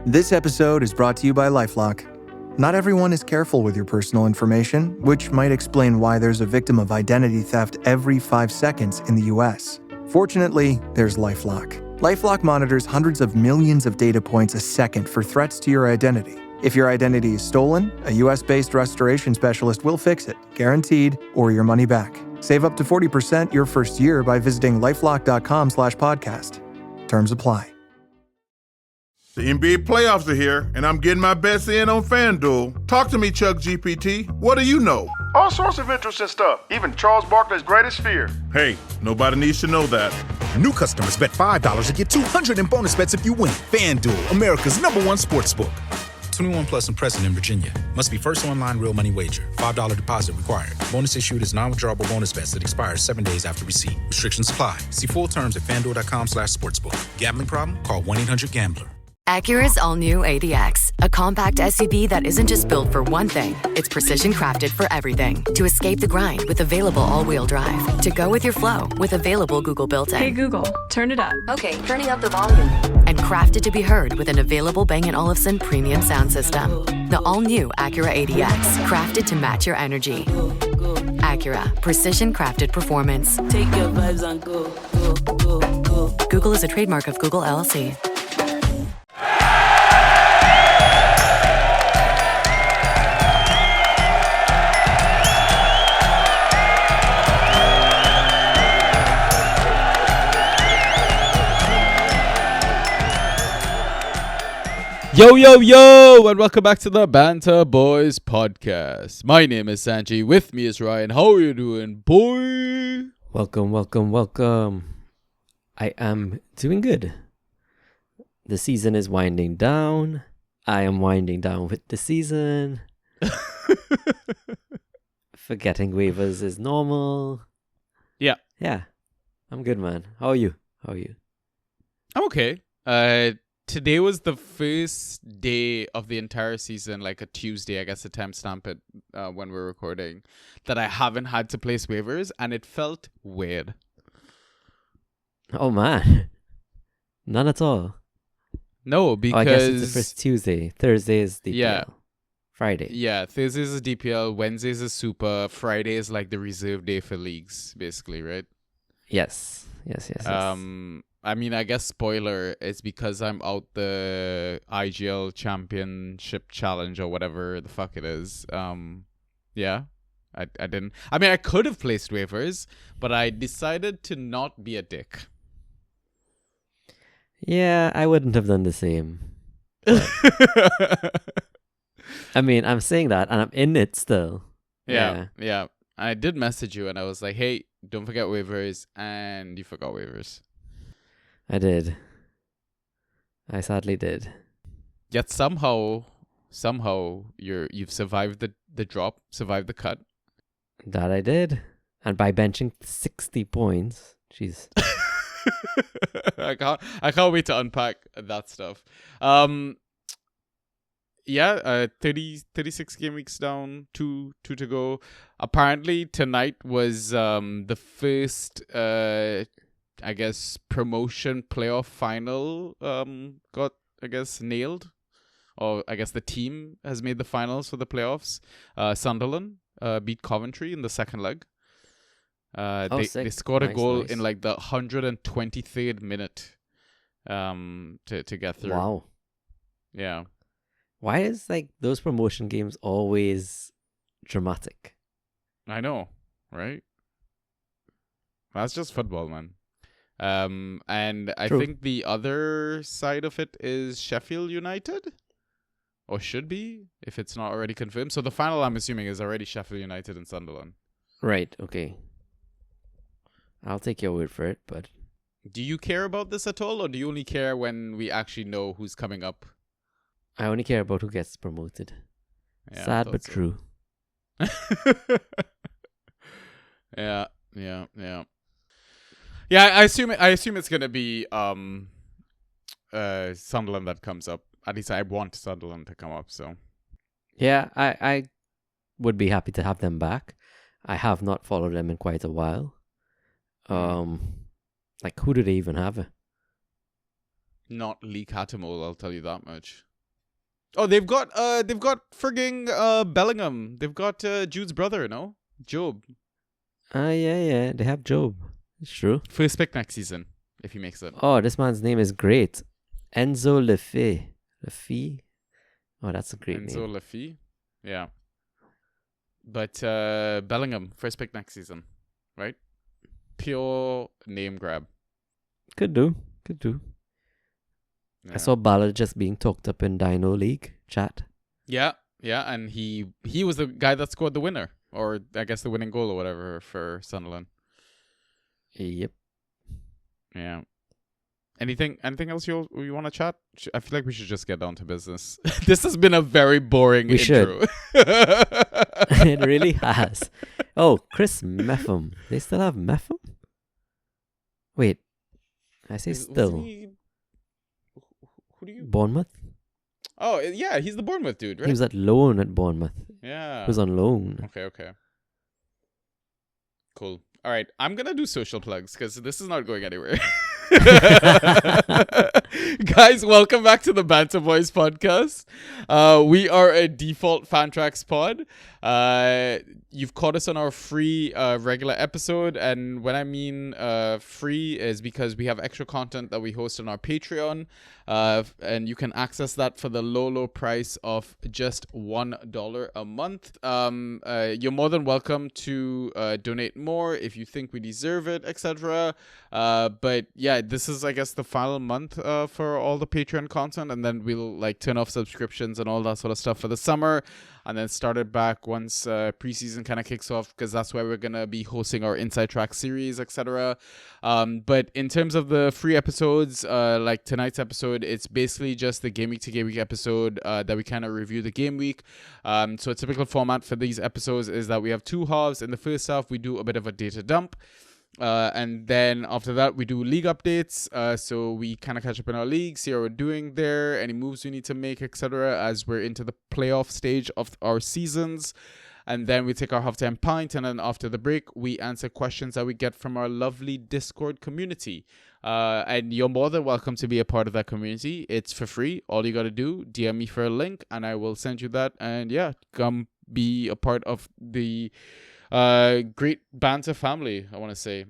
This episode is brought to you by LifeLock. Not everyone is careful with your personal information, which might explain why there's a victim of identity theft every 5 seconds in the US. Fortunately, there's LifeLock. LifeLock monitors hundreds of millions of data points a second for threats to your identity. If your identity is stolen, a US-based restoration specialist will fix it, guaranteed, or your money back. Save up to 40% your first year by visiting lifelock.com/podcast. Terms apply. The NBA playoffs are here, and I'm getting my bets in on FanDuel. Talk to me, Chuck GPT. What do you know? All sorts of interesting stuff, even Charles Barkley's greatest fear. Hey, nobody needs to know that. New customers bet $5 to get $200 in bonus bets if you win. FanDuel, America's #1 sportsbook. 21 plus and present in Virginia. Must be first online real money wager. $5 deposit required. Bonus issued as non-withdrawable bonus bets that expire 7 days after receipt. Restrictions apply. See full terms at FanDuel.com/sportsbook. Gambling problem? Call 1-800-GAMBLER. Acura's all-new ADX, a compact SUV that isn't just built for one thing. It's precision crafted for everything. To escape the grind with available all-wheel drive. To go with your flow with available Google built-in. Hey Google, turn it up. Okay, turning up the volume. And crafted to be heard with an available Bang & Olufsen premium sound system. The all-new Acura ADX, crafted to match your energy. Acura, precision crafted performance. Take your vibes and go, go, go, go. Google is a trademark of Google LLC. Yo, yo, yo, and welcome back to the Banter Boys podcast. My name is Sanji. With me is Ryan. How are you doing, boy? Welcome. I am doing good. The season is winding down. I am winding down with the season. Forgetting waivers is normal. Yeah. Yeah. I'm good, man. How are you? I'm okay. Today was the first day of the entire season, like a Tuesday, I guess, to timestamp it when we're recording, that I haven't had to place waivers, and it felt weird. Oh, man. None at all. No, because... I guess it's the first Tuesday. Thursday is DPL. Yeah. Friday. Yeah, Thursdays is DPL, Wednesdays is Super, Friday is like the reserve day for leagues, basically, right? Yes. I mean, I guess spoiler, it's because I'm out the IGL Championship Challenge or whatever the fuck it is. Yeah, I didn't. I mean, I could have placed waivers, but I decided to not be a dick. Yeah, I wouldn't have done the same. I mean, I'm saying that, and I'm in it still. Yeah. I did message you, and I was like, hey, don't forget waivers, and you forgot waivers. I did. I sadly did. Yet somehow you've survived the drop, survived the cut. That I did. And by benching 60 points. Jeez. I can't wait to unpack that stuff. 36 game weeks down, two to go. Apparently tonight was the first I guess promotion playoff final got, I guess, nailed. Or I guess the team has made the finals for the playoffs. Sunderland beat Coventry in the second leg. They scored a goal in like the 123rd minute to get through. Wow. Yeah. Why is like those promotion games always dramatic? I know, right? That's just football, man. And I think the other side of it is Sheffield United, or should be, if it's not already confirmed. So the final, I'm assuming, is already Sheffield United and Sunderland. Right. Okay. I'll take your word for it, but do you care about this at all, or do you only care when we actually know who's coming up? I only care about who gets promoted. Yeah, sad but true. Yeah. Yeah, I assume it's gonna be Sunderland that comes up. At least I want Sunderland to come up. So yeah, I would be happy to have them back. I have not followed them in quite a while. Like who do they even have? Not Lee Catamol, I'll tell you that much. Oh, they've got frigging Bellingham. They've got Jude's brother, no? Job. Yeah. They have Job. It's true. First pick next season, if he makes it. Oh, this man's name is great. Enzo Lefebvre. Oh, that's a great Enzo name. Lefebvre. Yeah. But Bellingham, first pick next season, right? Pure name grab. Could do. Yeah. I saw Ballard just being talked up in Dino League chat. Yeah, and he was the guy that scored the winner, or I guess the winning goal or whatever for Sunderland. Yep. Yeah. Anything else you want to chat? I feel like we should just get down to business. This has been a very boring intro. It really has. Oh, Chris Meffam. They still have Meffam? Wait. I say still. Who do you... Bournemouth? Oh, yeah, he's the Bournemouth dude, right? He was at loan at Bournemouth. Yeah. He was on loan. Okay. Cool. All right, I'm going to do social plugs because this is not going anywhere. Guys, welcome back to the Banter Boys podcast. We are a default Fantrax pod. You've caught us on our free regular episode, and when I mean free is because we have extra content that we host on our Patreon, and you can access that for the low price of just $1 a month. You're more than welcome to donate more if you think we deserve it, etc. But yeah, this is, I guess, the final month for all the Patreon content, and then we'll like turn off subscriptions and all that sort of stuff for the summer, and then start it back once preseason kind of kicks off, because that's where we're gonna be hosting our Inside Track series, etc. But in terms of the free episodes, like tonight's episode, it's basically just the game week to game week episode that we kind of review the game week. So a typical format for these episodes is that we have two halves. In the first half, we do a bit of a data dump. And then after that, we do league updates. So we kind of catch up in our league, see how we're doing there, any moves we need to make, etc. as we're into the playoff stage of our seasons. And then we take our halftime pint, and then after the break, we answer questions that we get from our lovely Discord community. And you're more than welcome to be a part of that community. It's for free. All you got to do, DM me for a link, and I will send you that. And yeah, come be a part of the great banter family, I want to say.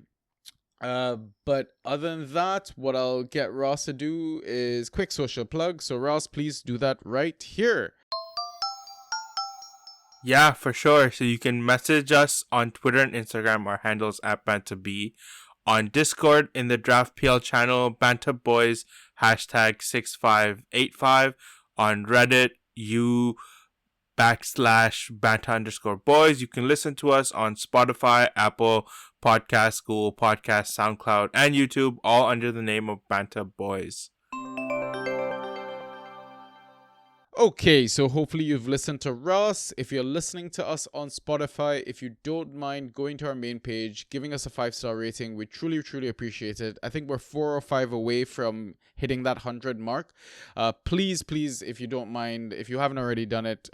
But other than that, what I'll get Ross to do is quick social plug. So Ross, please do that right here. Yeah, for sure. So you can message us on Twitter and Instagram. Our handles at BanterB. On Discord in the Draft PL channel, Banter Boys #6585. On Reddit, /Banter_boys. You can listen to us on Spotify, Apple Podcasts, Google Podcasts, SoundCloud, and YouTube, all under the name of Banter Boys. Okay, so hopefully you've listened to Ross. If you're listening to us on Spotify, if you don't mind going to our main page, giving us a 5-star rating, we truly appreciate it. I think we're 4 or 5 away from hitting that 100 mark. Please, if you don't mind, if you haven't already done it,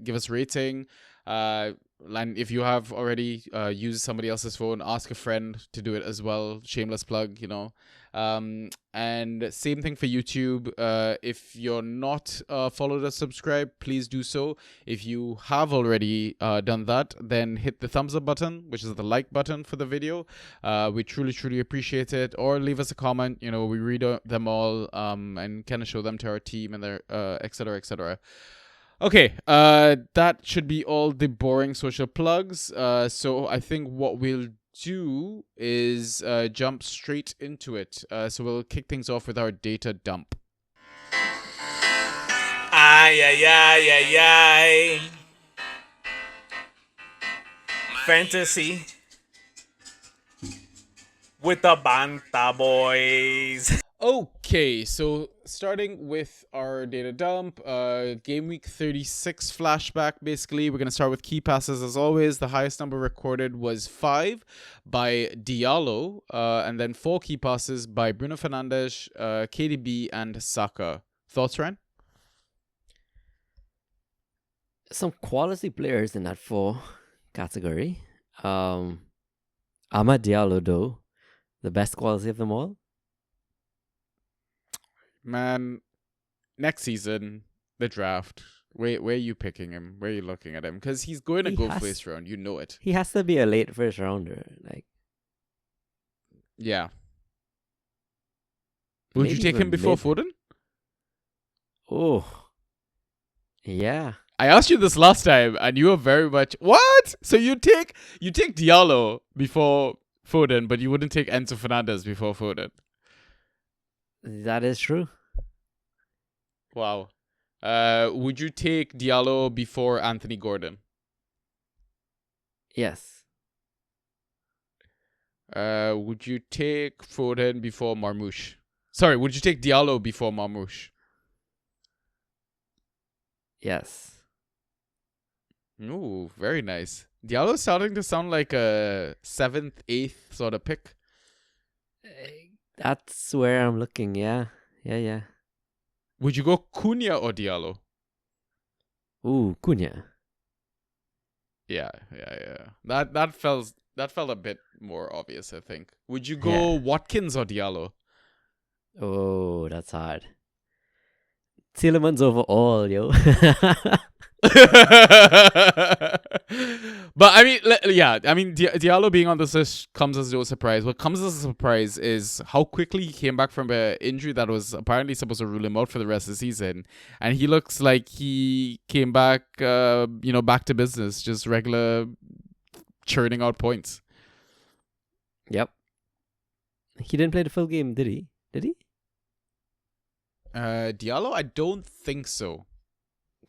give us a rating. And if you have already used somebody else's phone, ask a friend to do it as well. Shameless plug, you know. And same thing for YouTube. If you're not followed or subscribed, please do so. If you have already done that, then hit the thumbs up button, which is the like button for the video. We truly appreciate it. Or leave us a comment. You know, we read them all and kind of show them to our team and their etc. Okay, that should be all the boring social plugs. So I think what we'll do is jump straight into it. So we'll kick things off with our data dump. Ay. Fantasy with the Banta Boys. Okay, so starting with our data dump, game week 36 flashback, basically. We're going to start with key passes as always. The highest number recorded was 5 by Diallo, and then 4 key passes by Bruno Fernandes, KDB, and Saka. Thoughts, Ryan? Some quality players in that 4 category. Amad Diallo, though, the best quality of them all. Man, next season, the draft. Where are you picking him? Where are you looking at him? Because he's going to go first round. You know it. He has to be a late first rounder. Like, yeah. Would you maybe take him even before mid. Foden? Oh, yeah. I asked you this last time, and you were very much what? So you take Diallo before Foden, but you wouldn't take Enzo Fernandez before Foden. That is true. Wow. Would you take Diallo before Anthony Gordon? Yes. Would you take Foden before Marmoush? Sorry, would you take Diallo before Marmoush? Yes. Ooh, very nice. Diallo's starting to sound like a 7th, 8th sort of pick. That's where I'm looking. Yeah. Yeah. Would you go Cunha or Diallo? Ooh, Cunha. Yeah. That felt a bit more obvious, I think. Would you go Watkins or Diallo? Oh, that's hard. Tielemans over all, yo. But I mean, Diallo being on this list comes as no surprise. What comes as a surprise is how quickly he came back from an injury that was apparently supposed to rule him out for the rest of the season, and he looks like he came back, back to business, just regular churning out points. Yep. He didn't play the full game, did he? Diallo, I don't think so.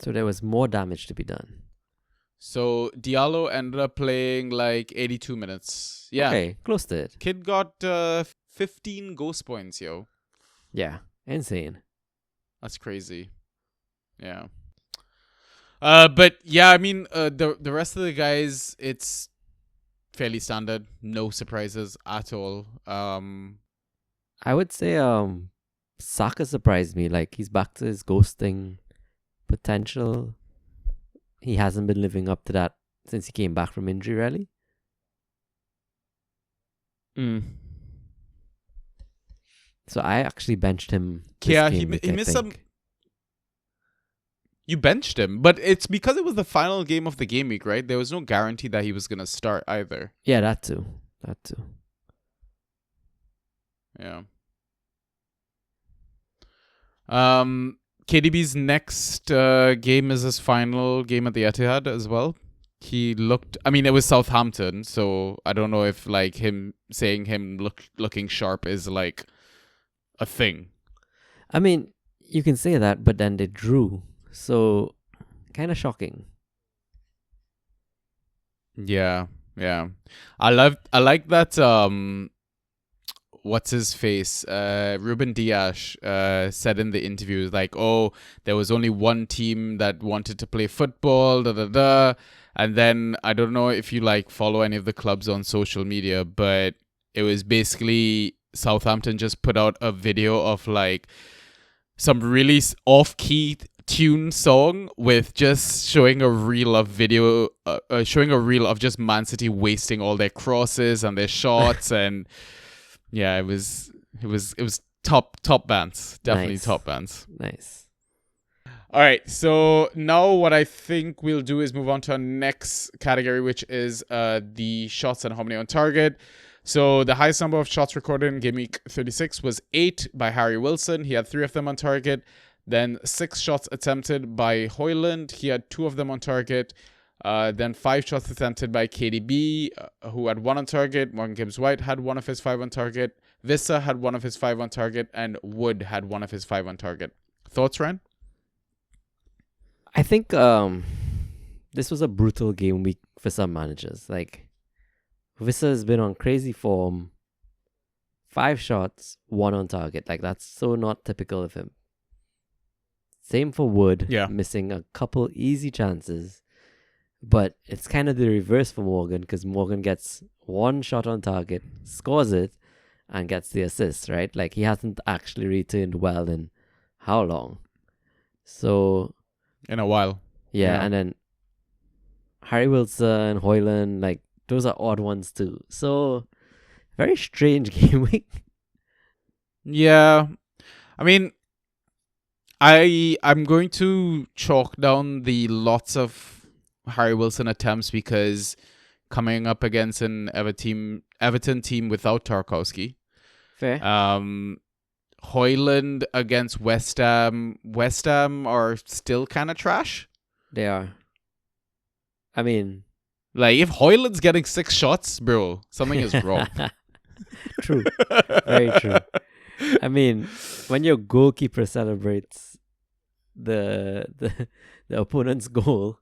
So there was more damage to be done. So Diallo ended up playing like 82 minutes. Yeah. Okay, close to it. Kid got 15 ghost points, yo. Yeah, insane. That's crazy. Yeah. But yeah, I mean, the rest of the guys, it's fairly standard. No surprises at all. I would say Saka surprised me. Like, he's back to his ghosting potential. He hasn't been living up to that since he came back from injury, really. So I actually benched him. He missed some. You benched him, but it's because it was the final game of the game week, right? There was no guarantee that he was gonna start either. Yeah, that too. Yeah. KDB's next game is his final game at the Etihad as well. It was Southampton, so I don't know if like him looking sharp is like a thing. I mean, you can say that, but then they drew, so kind of shocking. Yeah. I like that. What's his face? Ruben Dias said in the interview, like, oh, there was only one team that wanted to play football, and then I don't know if you like follow any of the clubs on social media, but it was basically Southampton just put out a video of like some really off-key tune song with just showing a reel of just Man City wasting all their crosses and their shots and. Yeah, it was top bands. Definitely Nice. top bands. Nice. All right, so now what I think we'll do is move on to our next category, which is the shots and how many on target. So the highest number of shots recorded in Game Week 36 was 8 by Harry Wilson. He had 3 of them on target. Then 6 shots attempted by Højlund. He had 2 of them on target. Then 5 shots attempted by KDB, who had 1 on target. Morgan Gibbs-White had 1 of his 5 on target. Vissa had 1 of his 5 on target. And Wood had 1 of his 5 on target. Thoughts, Ryan? I think this was a brutal game week for some managers. Like, Vissa has been on crazy form. 5 shots, 1 on target. Like, that's so not typical of him. Same for Wood, missing a couple easy chances. But it's kind of the reverse for Morgan, because Morgan gets 1 shot on target, scores it, and gets the assist, right? Like, he hasn't actually returned well in how long? So... in a while. Yeah, and then Harry Wilson, Højlund, like, those are odd ones too. So, very strange game week. Yeah. I mean, I'm going to chalk down the lots of Harry Wilson attempts because coming up against an Everton team without Tarkowski. Fair. Hoyland against West Ham. West Ham are still kind of trash. They are. I mean, like if Hoyland's getting 6 shots, bro, something is wrong. True. Very true. I mean, when your goalkeeper celebrates the opponent's goal,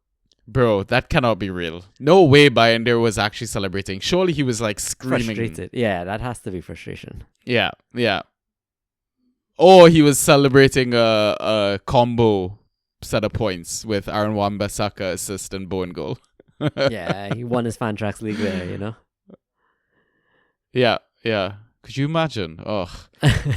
bro, that cannot be real. No way Bayender was actually celebrating. Surely he was like screaming. Frustrated. Yeah, that has to be frustration. Yeah. Or he was celebrating a combo set of points with Aaron Wan-Bissaka assist and Bowen goal. Yeah, he won his Fantrax League there, you know? Yeah. Could you imagine? Ugh.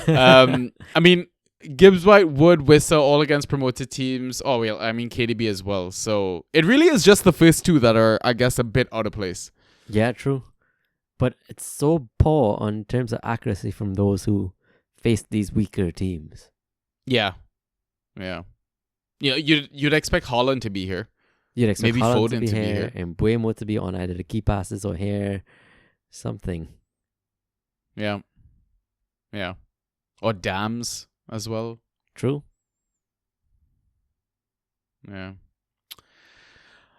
I mean, Gibbs White, Wood, Wissa, all against promoted teams. Oh, well, I mean, KDB as well. So it really is just the first two that are, I guess, a bit out of place. Yeah, true. But it's so poor on terms of accuracy from those who face these weaker teams. Yeah. You'd expect Haaland to be here. You'd expect maybe Haaland Foden to be here and Buemo to be on either the key passes or here, something. Yeah. Or Dams as well. True. Yeah.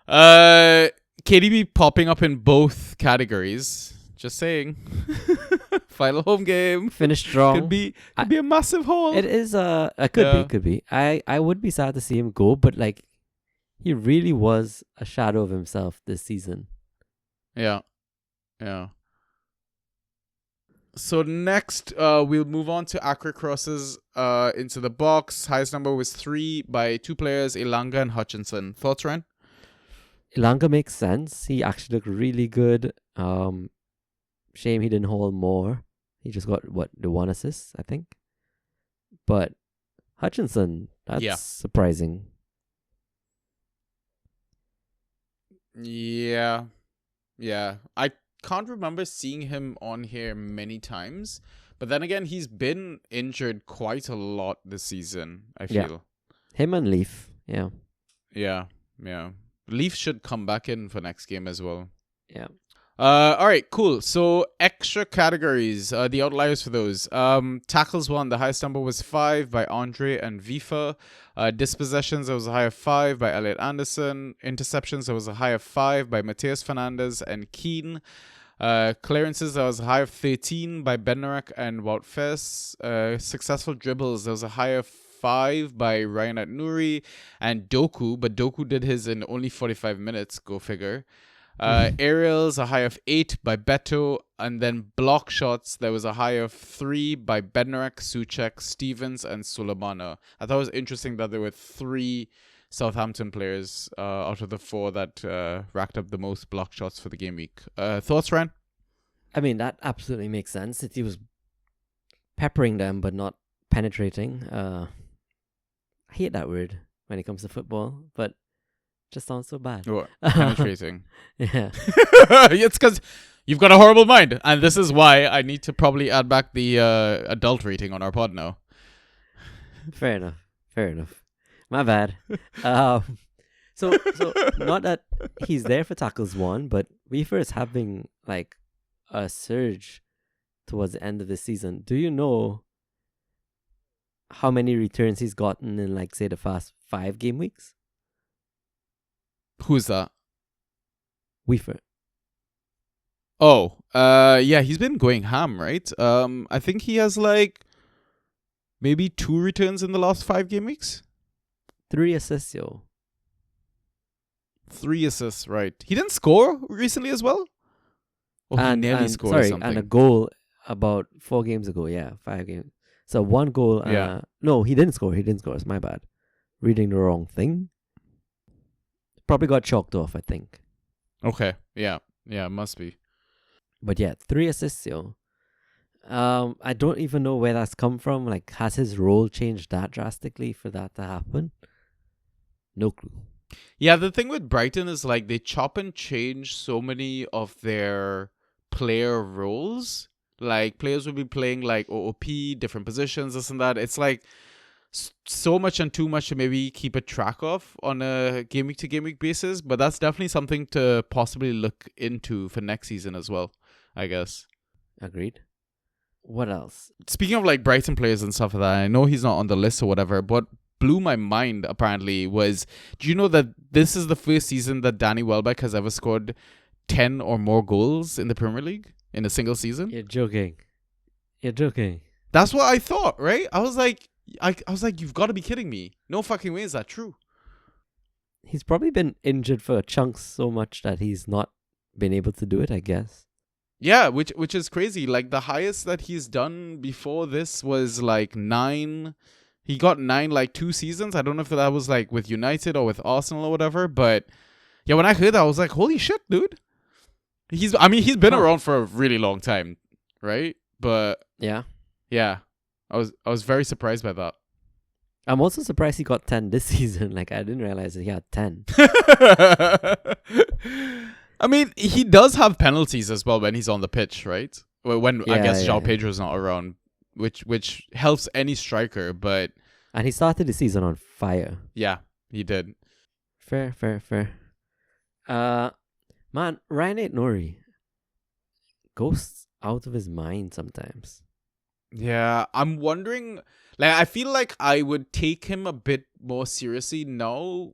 KDB popping up in both categories. Just saying. Final home game. Finish strong. Could be a massive haul. It is could be. I would be sad to see him go, but like he really was a shadow of himself this season. Yeah. So next, we'll move on to accurate crosses into the box. Highest number was 3 by 2 players, Elanga and Hutchinson. Thoughts, Ryan? Elanga makes sense. He actually looked really good. Shame he didn't hold more. He just got the 1 assist, I think. But Hutchinson, that's surprising. Yeah. I can't remember seeing him on here many times, but then again, he's been injured quite a lot this season, I feel. Him and Leaf, Yeah. Leaf should come back in for next game as well. Yeah. All right, cool. So extra categories, the outliers for those. Tackles won, the highest number was 5 by Andre and Vifa. Dispossessions, there was a high of 5 by Elliot Anderson. Interceptions, there was a high of 5 by Mateus Fernandez and Keane. Clearances, there was a high of 13 by Bednarek and Wout Fes. Successful dribbles, there was a high of 5 by Ryan At-Nouri and Doku, but Doku did his in only 45 minutes, go figure. Aerials, a high of 8 by Beto, and then block shots, there was a high of 3 by Bednarek, Souček, Stevens, and Sulemana. I thought it was interesting that there were 3 Southampton players out of the 4 that racked up the most block shots for the game week. Thoughts, Ryan? I mean, that absolutely makes sense. City was peppering them, but not penetrating. I hate that word when it comes to football, but just sounds so bad. Oh, penetrating. Yeah. It's because you've got a horrible mind, and this is why I need to probably add back the adult rating on our pod now. Fair enough. My bad. So not that he's there for tackles won, but Weaver is having like a surge towards the end of the season. Do you know how many returns he's gotten in, like, say, the past 5 game weeks? Who's that? Weaver. Oh, yeah, he's been going ham, right? I think he has like maybe 2 returns in the last 5 game weeks. 3 assists, yo. 3 assists, right? He didn't score recently as well. Oh, he nearly scored something. And a goal about 4 games ago. Yeah, 5 games. So 1 goal. Yeah. No, he didn't score. It's my bad. Reading the wrong thing. Probably got chalked off, I think. Okay. Yeah, it must be. But yeah, 3 assists, yo. I don't even know where that's come from. Like, has his role changed that drastically for that to happen? No clue. Yeah, the thing with Brighton is like they chop and change so many of their player roles. Like players will be playing like OOP, different positions, this and that. It's like so much and too much to maybe keep a track of on a game week to game week basis, but that's definitely something to possibly look into for next season as well, I guess. Agreed. What else? Speaking of like Brighton players and stuff like that, I know he's not on the list or whatever, but blew my mind apparently was, do you know that this is the first season that Danny Welbeck has ever scored 10 or more goals in the Premier League in a single season? You're joking. That's what I thought, right? I was like, you've got to be kidding me. No fucking way is that true. He's probably been injured for chunks so much that he's not been able to do it, I guess. Yeah, which is crazy. Like the highest that he's done before this was like 9. He got 9 like 2 seasons. I don't know if that was like with United or with Arsenal or whatever. But yeah, when I heard that, I was like, holy shit, dude. He's been around for a really long time, right? But yeah, I was very surprised by that. I'm also surprised he got 10 this season. Like, I didn't realize that he had 10. I mean, he does have penalties as well when he's on the pitch, right? When I guess João Pedro's not around, which helps any striker, but... And he started the season on fire. Yeah, he did. Fair. Man, Ryan Aït-Nouri goes out of his mind sometimes. Yeah, I'm wondering... Like, I feel like I would take him a bit more seriously now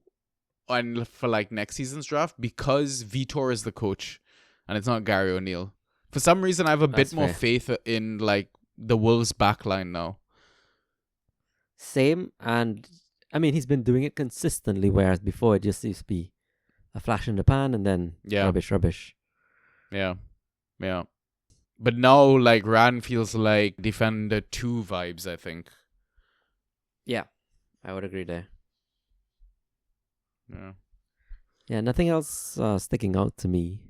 and for like next season's draft because Vitor is the coach and it's not Gary O'Neill. For some reason, I have a bit more faith in like the Wolves backline now. Same, and I mean he's been doing it consistently, whereas before it just used to be a flash in the pan and then rubbish. Yeah. But now like Ran feels like Defender 2 vibes, I think. Yeah, I would agree there. Yeah, nothing else sticking out to me.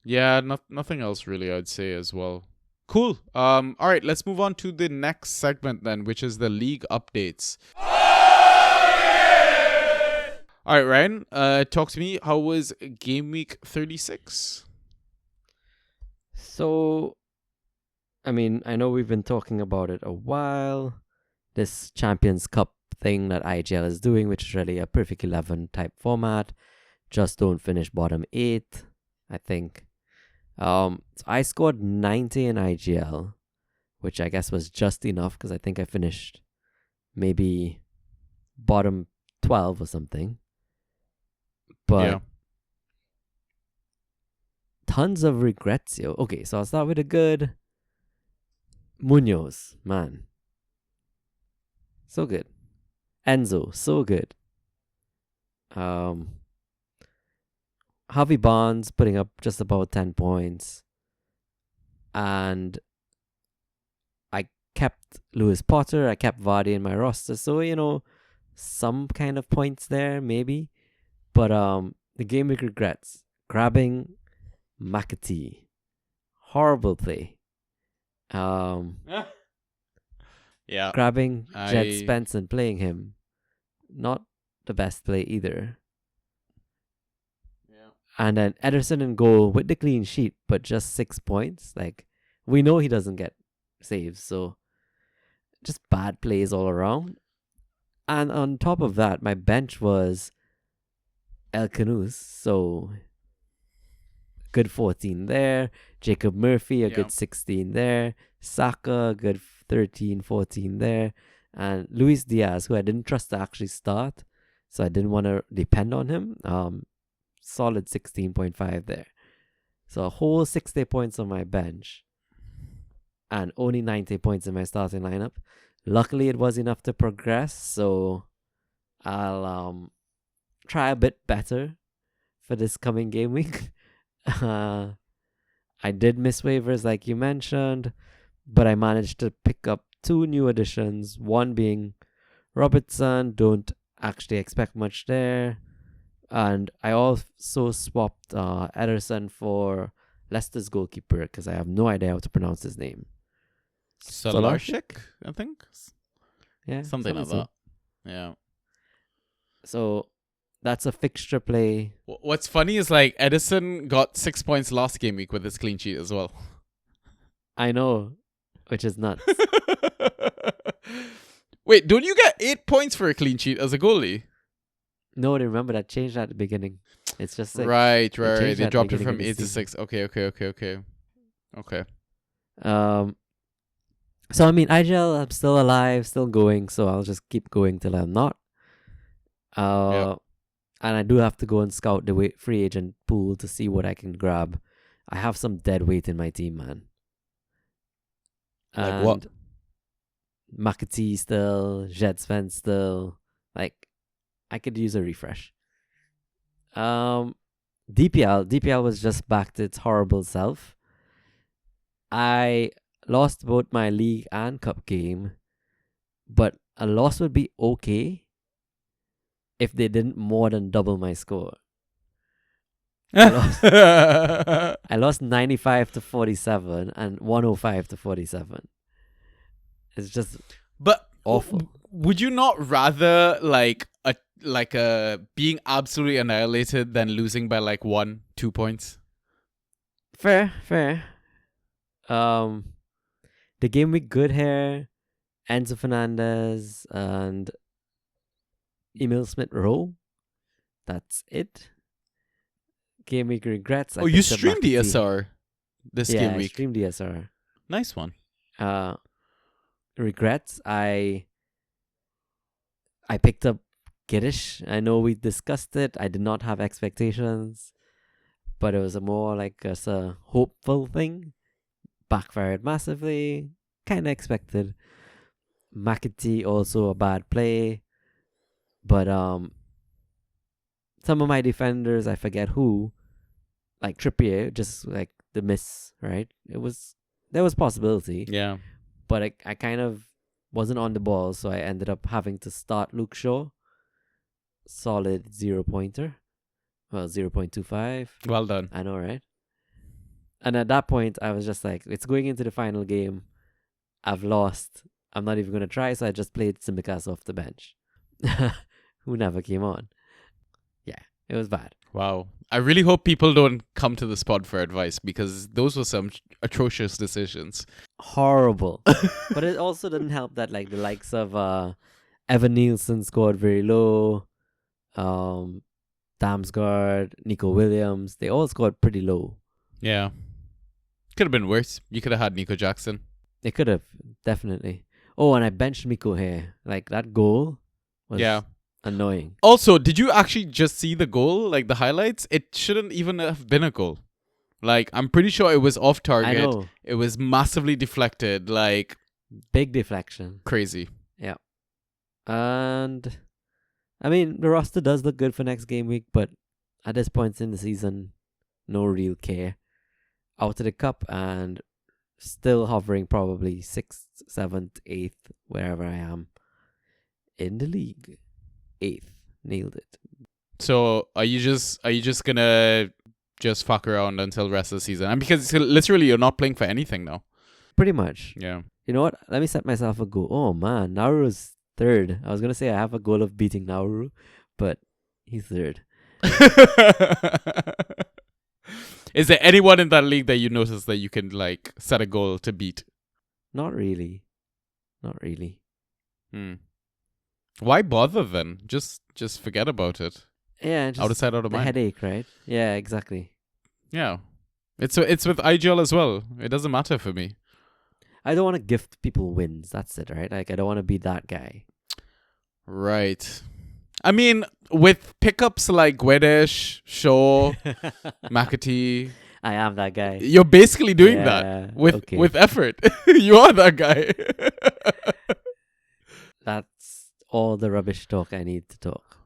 Yeah, nothing else really, I'd say as well. Cool. All right, let's move on to the next segment then, which is the league updates. All right, Ryan, talk to me. How was game week 36? So, I mean, I know we've been talking about it a while. This Champions Cup thing that IGL is doing, which is really a perfect 11 type format. Just don't finish bottom 8, I think. So I scored 90 in IGL, which I guess was just enough because I think I finished maybe bottom 12 or something. But tons of regrets, yo. Okay, so I'll start with a good. Munoz, man. So good. Enzo, so good. Harvey Barnes putting up just about 10 points. And I kept Lewis Potter. I kept Vardy in my roster. So, you know, some kind of points there, maybe. But the game week regrets. Grabbing McAtee. Horrible play. Grabbing Jed Spence and playing him. Not the best play either. And then Ederson in goal with the clean sheet, but just 6 points. Like, we know he doesn't get saves, so just bad plays all around. And on top of that, my bench was El Canus, so good 14 there. Jacob Murphy, a good 16 there. Saka, good 13, 14 there. And Luis Diaz, who I didn't trust to actually start, so I didn't want to depend on him. Solid 16.5 there. So a whole 60 points on my bench and only 90 points in my starting lineup. Luckily, it was enough to progress, so I'll try a bit better for this coming game week. I did miss waivers like you mentioned, but I managed to pick up 2 new additions, one being Robertson. Don't actually expect much there. And I also swapped Ederson for Leicester's goalkeeper because I have no idea how to pronounce his name. Solarczyk, I think? Yeah. Something like that. Yeah. So that's a fixture play. What's funny is like Edison got 6 points last game week with his clean sheet as well. I know, which is nuts. Wait, don't you get 8 points for a clean sheet as a goalie? No, remember that changed at the beginning. It's just 6. Right. changed They at dropped it beginning from of the 8 to season. 6. Okay. So I mean, IGL, I'm still alive, still going, so I'll just keep going till I'm not. And I do have to go and scout the free agent pool to see what I can grab. I have some dead weight in my team, man. Like what? McAtee still, Jetsven still. Like, I could use a refresh. DPL was just back to its horrible self. I lost both my league and cup game, but a loss would be okay if they didn't more than double my score. I lost 95 to 47 and 105 to 47. It's just awful. Would you not rather like a being absolutely annihilated than losing by like 1-2 points? Fair. The game week good here, Enzo Fernandez and Emil Smith-Rowe. That's it. Game week regrets. Oh, you streamed DSR this game week. I streamed DSR. Nice one. Regrets. I picked up Giddish. I know we discussed it. I did not have expectations, but it was a more like a hopeful thing. Backfired massively. Kind of expected. McAtee also a bad play, but some of my defenders, I forget who, like Trippier, just like the miss, right? There was possibility. Yeah. But I kind of wasn't on the ball, so I ended up having to start Luke Shaw. Solid 0-pointer. Well, 0.25. Well done. I know, right? And at that point, I was just like, it's going into the final game. I've lost. I'm not even going to try, so I just played Tsimikas off the bench. Who never came on. Yeah, it was bad. Wow. I really hope people don't come to this pod for advice, because those were some atrocious decisions. Horrible. But it also didn't help that like the likes of Evan Nielsen scored very low. Damsgaard, Nico Williams, they all scored pretty low. Yeah. Could have been worse. You could have had Nico Jackson. They could have, definitely. Oh, and I benched Miko here. Like, that goal was annoying. Also, did you actually just see the goal? Like, the highlights? It shouldn't even have been a goal. Like, I'm pretty sure it was off target. I know. It was massively deflected. Like, big deflection. Crazy. Yeah. And, I mean, the roster does look good for next game week, but at this point in the season, no real care. Out of the cup and still hovering probably 6th, 7th, 8th, wherever I am in the league. 8th. Nailed it. So are you just gonna just fuck around until the rest of the season? And because literally you're not playing for anything now. Pretty much. Yeah. You know what? Let me set myself a goal. Oh man, Nauru's 3rd. I was gonna say I have a goal of beating Nauru, but he's 3rd. Is there anyone in that league that you notice that you can like set a goal to beat? Not really. Why bother then? Just forget about it. Yeah, just out of sight, out of mind. Headache, right? Yeah, exactly. Yeah, it's with IGL as well. It doesn't matter for me. I don't want to gift people wins. That's it, right? Like I don't want to be that guy. Right. I mean, with pickups like Guedes, Shaw, McAtee, I am that guy. You're basically doing that with effort. You are that guy. That's all the rubbish talk I need to talk.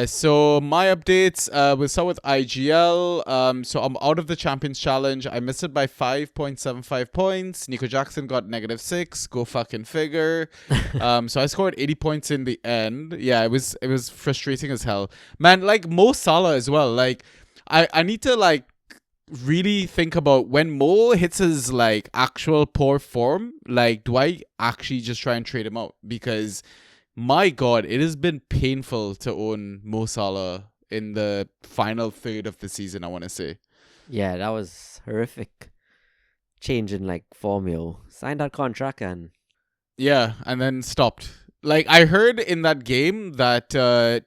So my updates, we'll start with IGL. So I'm out of the Champions Challenge. I missed it by 5.75 points. Nico Jackson got -6. Go fucking figure. So I scored 80 points in the end. Yeah, it was frustrating as hell. Man, like Mo Salah as well. Like I need to like really think about when Mo hits his like actual poor form, like do I actually just try and trade him out? Because my God, it has been painful to own Mo Salah in the final third of the season, I want to say. Yeah, that was horrific. Change in like formula. Signed that contract and... Yeah, and then stopped. Like, I heard in that game that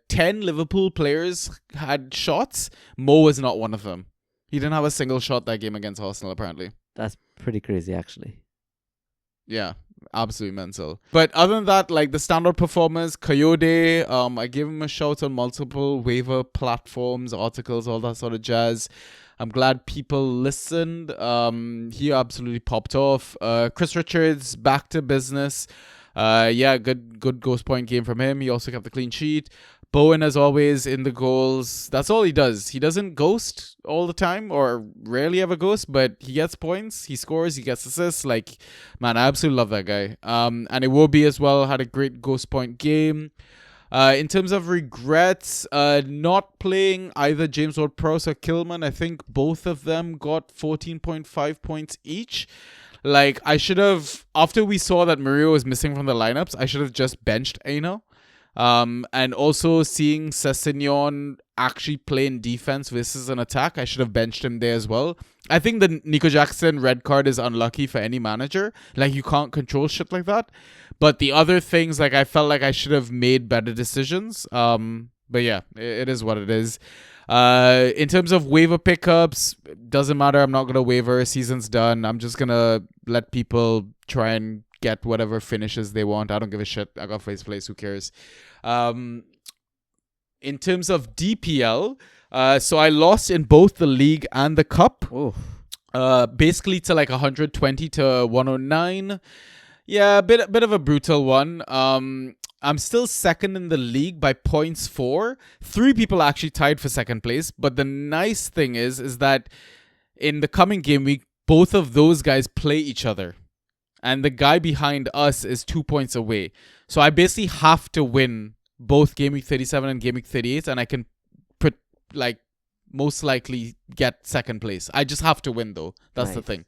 10 Liverpool players had shots. Mo was not one of them. He didn't have a single shot that game against Arsenal, apparently. That's pretty crazy, actually. Yeah, absolutely mental. But other than that, like the standout performers, Coyote, I gave him a shout on multiple waiver platforms, articles, all that sort of jazz. I'm glad people listened. He absolutely popped off. Chris Richards, back to business. Good ghost point game from him. He also kept the clean sheet. Bowen, as always, in the goals. That's all he does. He doesn't ghost all the time or rarely ever ghost, but he gets points, he scores, he gets assists. Like, man, I absolutely love that guy. And Iwobi as well had a great ghost point game. In terms of regrets, not playing either James Ward-Prowse or Kilman. I think both of them got 14.5 points each. Like, I should have, after we saw that Murillo was missing from the lineups, I should have just benched Aino. And also seeing Sessegnon actually play in defense versus an attack, I should have benched him there as well. I think the Nico Jackson red card is unlucky for any manager. Like, you can't control shit like that. But the other things, like, I felt like I should have made better decisions. But yeah, it is what it is. In terms of waiver pickups, doesn't matter. I'm not going to waiver. Season's done. I'm just going to let people try and get whatever finishes they want. I don't give a shit. I got first place. Who cares? In terms of DPL, so I lost in both the league and the cup. Basically to like 120 to 109. Yeah, a bit of a brutal one. I'm still second in the league by points for. 3 people actually tied for second place. But the nice thing is that in the coming game week, both of those guys play each other. And the guy behind us is 2 points away. So I basically have to win both Game Week 37 and Game Week 38. And I can most likely get second place. I just have to win, though. That's the thing.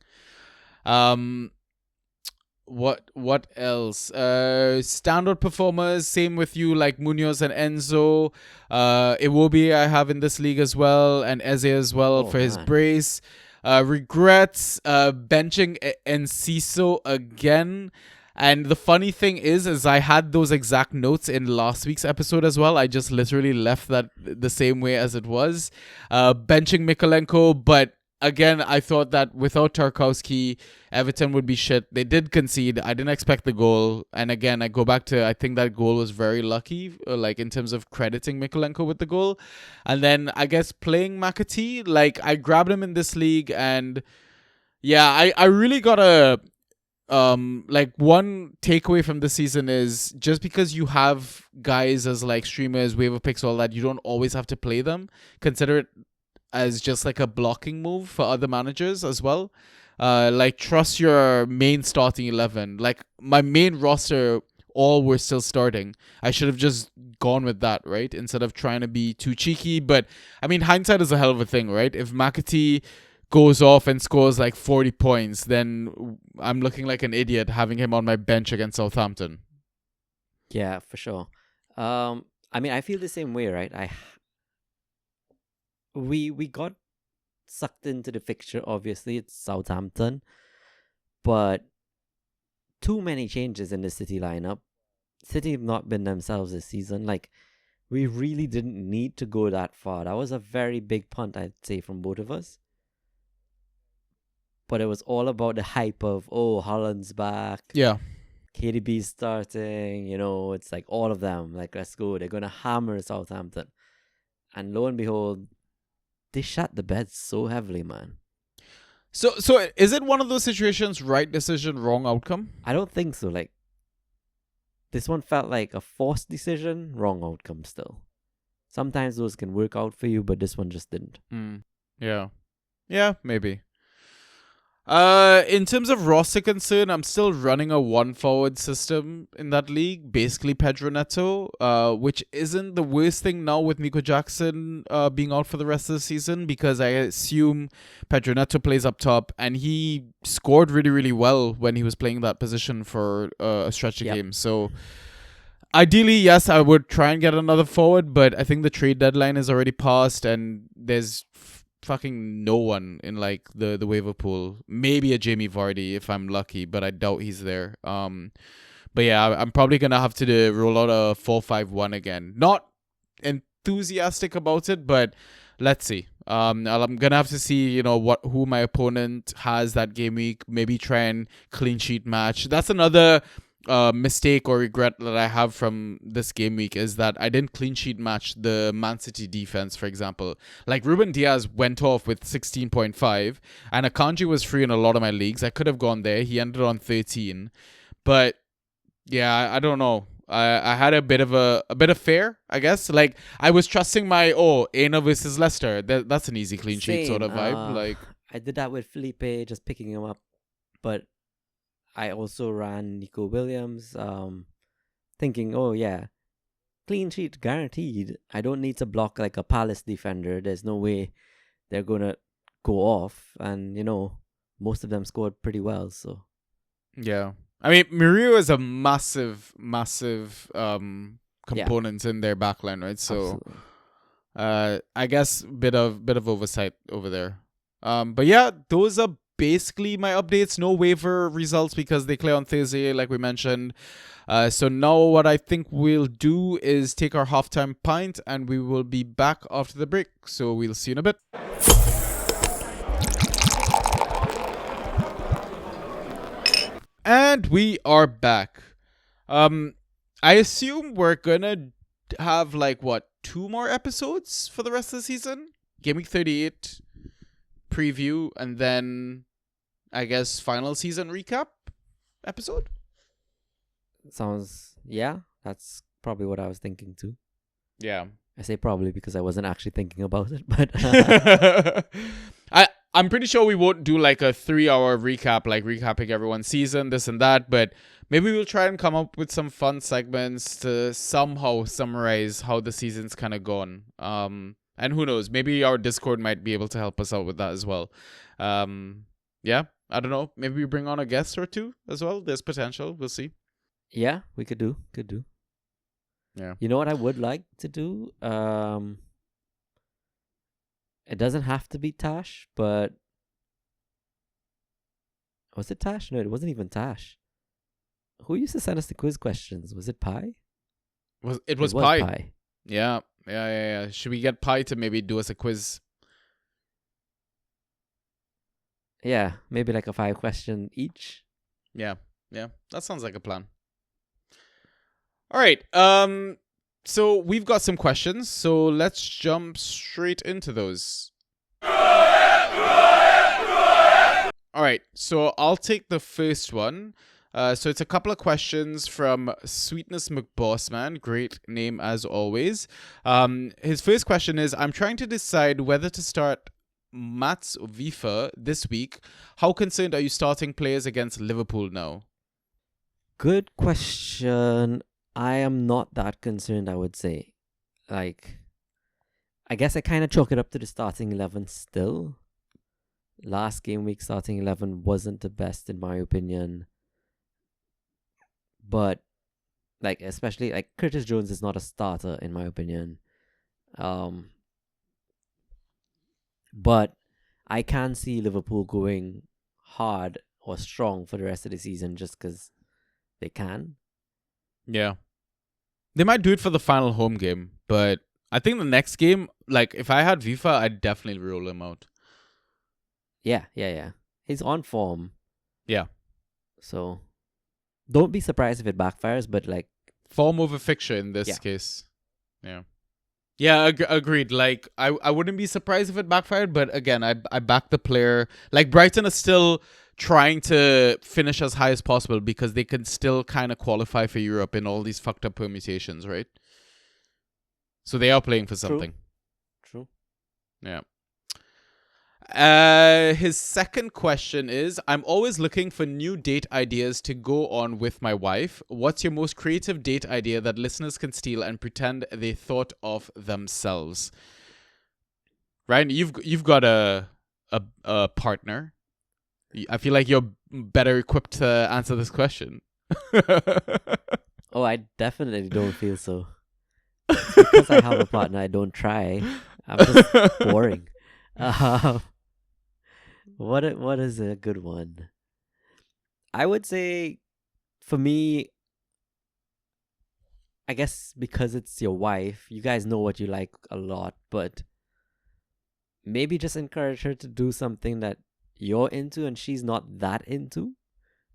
What else? Standout performers, same with you, like Munoz and Enzo. Iwobi I have in this league as well, and Eze as well for his brace. Regrets, benching Enciso again. And the funny thing is I had those exact notes in last week's episode as well. I just literally left that the same way as it was. Benching Mikolenko, but again, I thought that without Tarkowski, Everton would be shit. They did concede. I didn't expect the goal. And again, I go back to, I think that goal was very lucky, like in terms of crediting Mikolenko with the goal. And then I guess playing McAtee, like I grabbed him in this league. And yeah, I really got a, like one takeaway from the season is just because you have guys as like streamers, waiver picks, all that, you don't always have to play them. Consider it as just like a blocking move for other managers as well. Like trust your main starting 11. Like my main roster, all were still starting. I should have just gone with that, right? Instead of trying to be too cheeky. But I mean, hindsight is a hell of a thing, right? If McAtee goes off and scores like 40 points, then I'm looking like an idiot having him on my bench against Southampton. Yeah, for sure. I mean, I feel the same way, right? We got sucked into the fixture, obviously. It's Southampton. But too many changes in the City lineup. City have not been themselves this season. Like, we really didn't need to go that far. That was a very big punt, I'd say, from both of us. But it was all about the hype of, oh, Holland's back. Yeah. KDB's starting. It's like all of them. Like, let's go. They're going to hammer Southampton. And lo and behold, they shut the bed so heavily, man. So is it one of those situations, right decision, wrong outcome? I don't think so. Like, this one felt like a forced decision, wrong outcome still. Sometimes those can work out for you, but this one just didn't. Yeah. Yeah, maybe. In terms of roster concern, I'm still running a 1 forward system in that league, basically Pedro Neto, which isn't the worst thing now with Nico Jackson being out for the rest of the season, because I assume Pedro Neto plays up top, and he scored really, really well when he was playing that position for a stretch of games. So ideally, yes, I would try and get another forward, but I think the trade deadline is already passed, and there's fucking no one in like the waiver pool. Maybe a Jamie Vardy if I'm lucky, but I doubt he's there. But yeah, I'm probably gonna have to roll out a 4-5-1 again. Not enthusiastic about it, but let's see. I'm gonna have to see, who my opponent has that game week. Maybe try and clean sheet match. That's another mistake or regret that I have from this game week, is that I didn't clean sheet match the Man City defense, for example. Like, Ruben Diaz went off with 16.5, and Akanji was free in a lot of my leagues. I could have gone there. He ended on 13, but yeah, I don't know. I had a bit of fear, I guess. Like, I was trusting my Aina versus Leicester. That's an easy clean sheet sort of vibe. Like, I did that with Felipe, just picking him up, but I also ran Nico Williams, thinking, clean sheet guaranteed. I don't need to block like a Palace defender. There's no way they're gonna go off, and most of them scored pretty well. So yeah. I mean, Murillo is a massive component in their backline, right? So, I guess bit of oversight over there. But yeah, those are basically my updates. No waiver results because they play on Thursday, like we mentioned. So now what I think we'll do is take our halftime pint, and we will be back after the break. So we'll see you in a bit. And we are back. I assume we're gonna have 2 more episodes for the rest of the season? Game week 38 preview, and then I guess final season recap episode? That's probably what I was thinking too. Yeah. I say probably because I wasn't actually thinking about it, but I'm pretty sure we won't do a 3-hour recap, recapping everyone's season, this and that, but maybe we'll try and come up with some fun segments to somehow summarize how the season's kind of gone. And who knows, maybe our Discord might be able to help us out with that as well. Yeah, I don't know. Maybe we bring on a guest or two as well. There's potential. We'll see. Yeah, we could do. Yeah. You know what I would like to do? It doesn't have to be Tash, but was it Tash? No, it wasn't even Tash. Who used to send us the quiz questions? Was it Pi? It was Pi. Yeah. Should we get Pi to maybe do us a quiz? Yeah, maybe a 5-question each. Yeah, that sounds like a plan. All right, so we've got some questions, so let's jump straight into those. All right, so I'll take the first one. So it's a couple of questions from Sweetness McBossman. Great name as always. His first question is, I'm trying to decide whether to start Mats Vifa this week. How concerned are you starting players against Liverpool now? Good question. I am not that concerned, I would say. I guess I kind of chalk it up to the starting 11 still. Last game week starting 11 wasn't the best in my opinion. But especially Curtis Jones is not a starter in my opinion. But I can see Liverpool going hard or strong for the rest of the season just because they can. Yeah. They might do it for the final home game, but I think the next game, if I had Vifa, I'd definitely roll him out. Yeah. He's on form. Yeah. So don't be surprised if it backfires, but form over fixture in this case. Yeah. Yeah, agreed. I wouldn't be surprised if it backfired, but again, I back the player. Brighton is still trying to finish as high as possible because they can still kind of qualify for Europe in all these fucked up permutations, right? So they are playing for something. True. Yeah. His second question is, I'm always looking for new date ideas to go on with my wife. What's your most creative date idea that listeners can steal and pretend they thought of themselves? Ryan, you've got a partner. I feel like you're better equipped to answer this question. Oh, I definitely don't feel so. Because I have a partner, I don't try. I'm just boring. What is a good one? I would say, for me, I guess because it's your wife, you guys know what you like a lot, but maybe just encourage her to do something that you're into and she's not that into,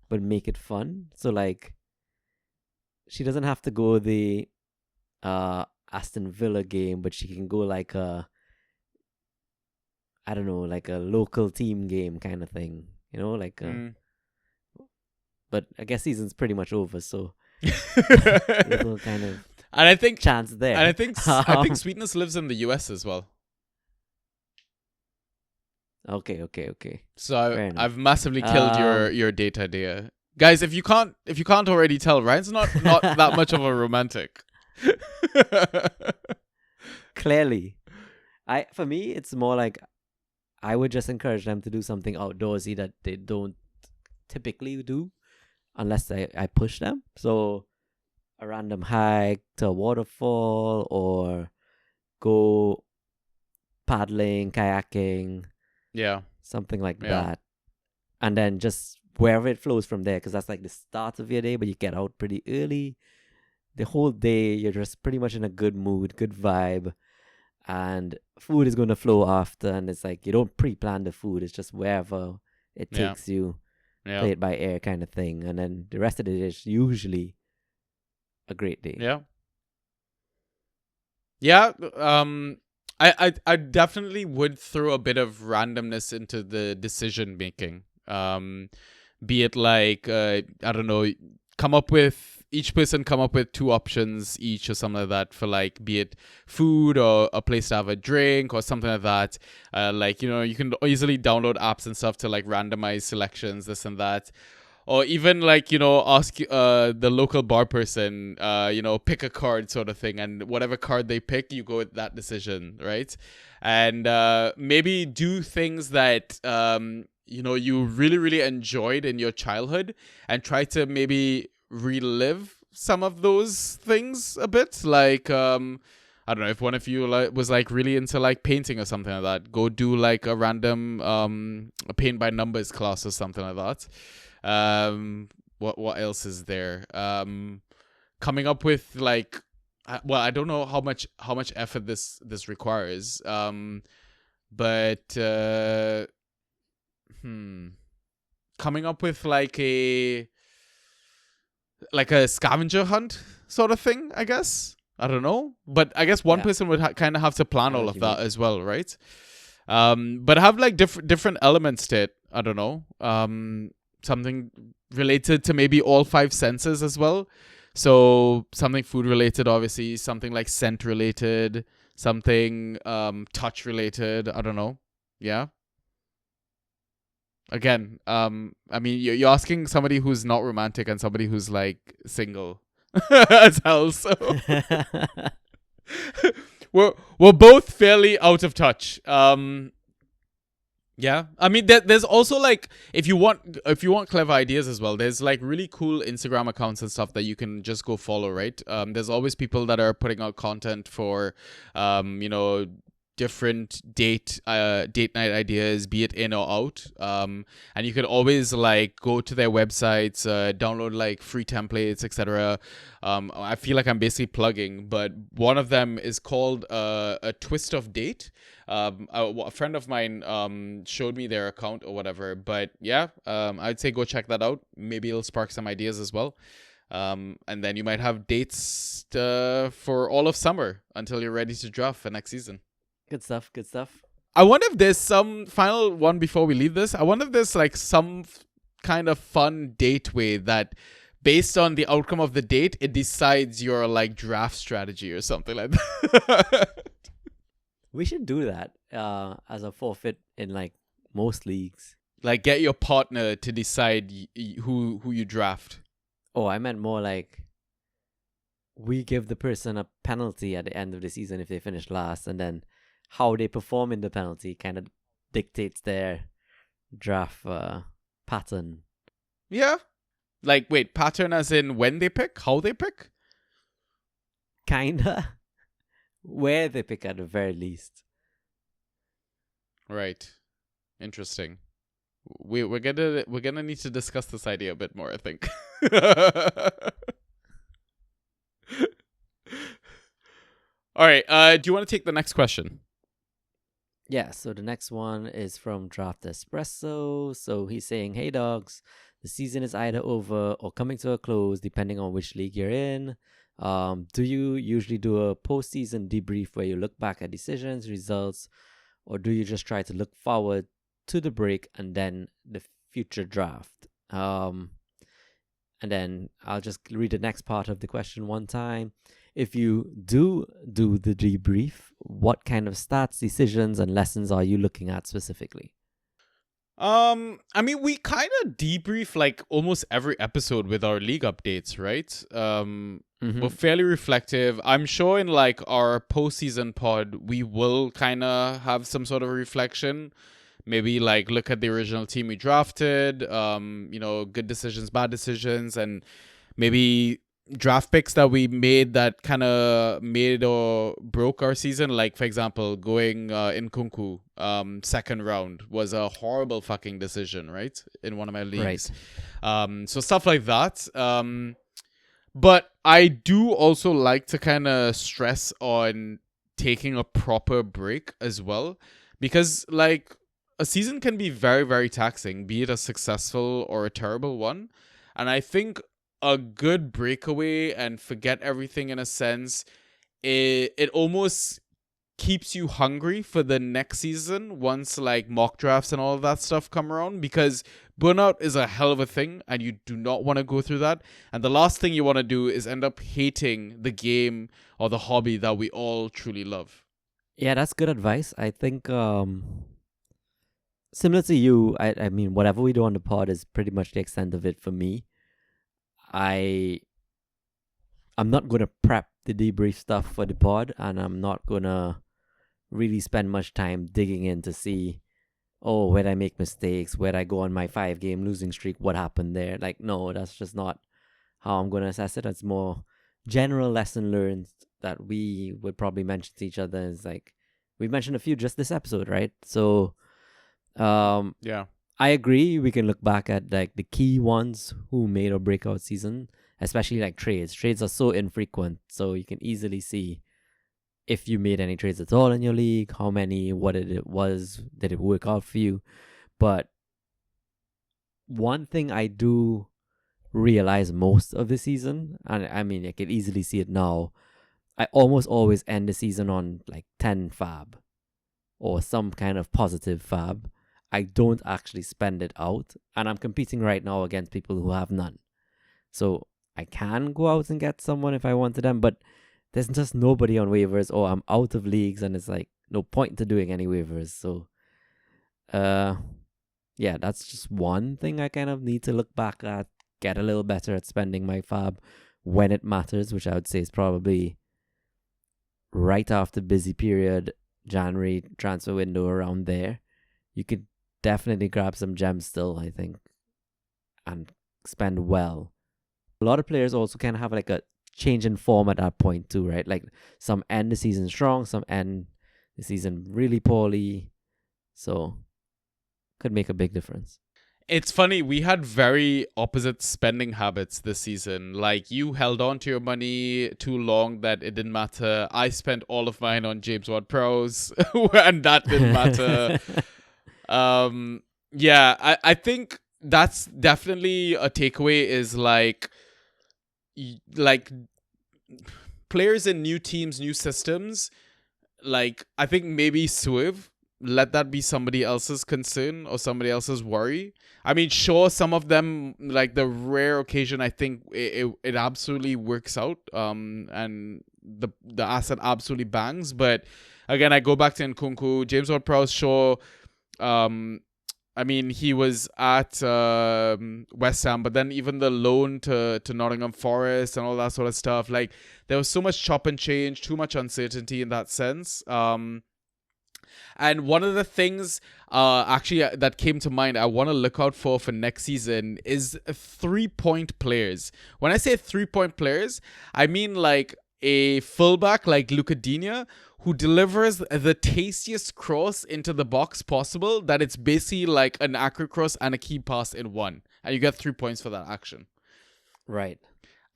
but make it fun. So like, she doesn't have to go the Aston Villa game, but she can go like a, I don't know, like a local team game kind of thing, you know, like but I guess season's pretty much over, so little kind of And I think chance there. And I think Sweetness lives in the US as well. Okay. So I've massively killed your date idea. Guys, if you can't already tell, Ryan's not that much of a romantic. Clearly. For me, it's more like I would just encourage them to do something outdoorsy that they don't typically do unless I push them. So a random hike to a waterfall or go paddling, kayaking. Yeah. Something like that. And then just wherever it flows from there, because that's like the start of your day, but you get out pretty early. The whole day, you're just pretty much in a good mood, good vibe. And food is going to flow after. And it's like you don't pre-plan the food. It's just wherever it takes you. Play it by ear kind of thing. And then the rest of the day is usually a great day. Yeah. Yeah. I definitely would throw a bit of randomness into the decision making. Be it like, I don't know, each person come up with 2 options each or something like that for like, be it food or a place to have a drink or something like that. Like, you know, you can easily download apps and stuff to like randomize selections, this and that. Or even like, you know, ask the local bar person, you know, pick a card sort of thing. And whatever card they pick, you go with that decision, right? And maybe do things that, you know, you really, really enjoyed in your childhood and try to maybe relive some of those things a bit. Like, I don't know, if one of you was like really into like painting or something like that, go do like a random a paint by numbers class or something like that. What else is there? Coming up with like, well, I don't know how much effort this requires. But coming up with like a scavenger hunt sort of thing, I guess. I don't know, but I guess one person would kind of have to plan all of that as well, right? But have like different elements to it. I don't know. Something related to maybe all 5 senses as well. So something food related, obviously, something like scent related, something touch related. I don't know. Yeah. Again, I mean, you're asking somebody who's not romantic and somebody who's like single as hell. So we're both fairly out of touch. Yeah, I mean, there's also like, if you want clever ideas as well, there's like really cool Instagram accounts and stuff that you can just go follow, right? There's always people that are putting out content for, you know, different date night ideas, be it in or out. And you can always like go to their websites, download like free templates, etc. I feel like I'm basically plugging, but one of them is called a Twist of Date. A friend of mine showed me their account or whatever, but yeah, I'd say go check that out. Maybe it'll spark some ideas as well. And then you might have dates for all of summer until you're ready to draft for next season. Good stuff. I wonder if there's some final one before we leave this. I wonder if there's like some kind of fun date way that, based on the outcome of the date, it decides your like draft strategy or something like that. We should do that as a forfeit in like most leagues. Like get your partner to decide who you draft. Oh, I meant more like we give the person a penalty at the end of the season if they finish last, and then how they perform in the penalty kind of dictates their draft pattern. Yeah. Like, wait, pattern as in when they pick? How they pick? Kinda. Where they pick at the very least. Right. Interesting. We're gonna need to discuss this idea a bit more, I think. All right. Do you want to take the next question? Yeah, so the next one is from Draft Espresso. So he's saying, "Hey dogs, the season is either over or coming to a close, depending on which league you're in. Do you usually do a postseason debrief where you look back at decisions, results, or do you just try to look forward to the break and then the future draft?" And then I'll just read the next part of the question one time. If you do the debrief, what kind of stats, decisions, and lessons are you looking at specifically? I mean, we kind of debrief like almost every episode with our league updates, right? We're fairly reflective. I'm sure in like our postseason pod, we will kind of have some sort of reflection. Maybe like look at the original team we drafted, good decisions, bad decisions, and maybe draft picks that we made that kind of made or broke our season. Like, for example, going in Kunku, second round was a horrible fucking decision, right? In one of my leagues. Right. So stuff like that. But I do also like to kind of stress on taking a proper break as well. Because, like, a season can be very, very taxing, be it a successful or a terrible one. And I think a good breakaway and forget everything in a sense, it almost keeps you hungry for the next season once like mock drafts and all of that stuff come around, because burnout is a hell of a thing and you do not want to go through that. And the last thing you want to do is end up hating the game or the hobby that we all truly love. Yeah, that's good advice. I think similar to you, I mean, whatever we do on the pod is pretty much the extent of it for me. I'm not going to prep the debrief stuff for the pod, and I'm not going to really spend much time digging in to see, where'd I make mistakes, where'd I go on my 5-game losing streak, what happened there. Like, no, that's just not how I'm going to assess it. It's more general lesson learned that we would probably mention to each other. Is like, we mentioned a few just this episode, right? So, yeah. I agree. We can look back at like the key ones who made or break out season, especially like trades. Trades are so infrequent, so you can easily see if you made any trades at all in your league, how many, what it was, did it work out for you. But one thing I do realize most of the season, and I mean I can easily see it now, I almost always end the season on like 10 fab or some kind of positive fab. I don't actually spend it out, and I'm competing right now against people who have none. So I can go out and get someone if I wanted them, but there's just nobody on waivers, or I'm out of leagues, and it's like no point to doing any waivers. So, yeah, that's just one thing I kind of need to look back at, get a little better at spending my fab when it matters, which I would say is probably right after busy period, January transfer window, around there. You could definitely grab some gems still, I think, and spend well. A lot of players also can have like a change in form at that point too, right? Like some end the season strong, some end the season really poorly. So could make a big difference. It's funny, we had very opposite spending habits this season. Like, you held on to your money too long that it didn't matter. I spent all of mine on James Ward-Prowse and that didn't matter. I think that's definitely a takeaway, is like players in new teams, new systems. Like, I think maybe swerve, let that be somebody else's concern or somebody else's worry. I mean, sure, some of them, like the rare occasion, I think it absolutely works out, and the asset absolutely bangs. But again, I go back to Nkunku, James Ward-Prowse, sure. I mean, he was at West Ham, but then even the loan to Nottingham Forest and all that sort of stuff, like there was so much chop and change, too much uncertainty in that sense. And one of the things actually that came to mind I want to look out for next season is 3-point players. When I say 3-point players, I mean like a fullback like Luca Digne, who delivers the tastiest cross into the box possible, that it's basically like an accurate cross and a key pass in one. And you get 3 points for that action. Right.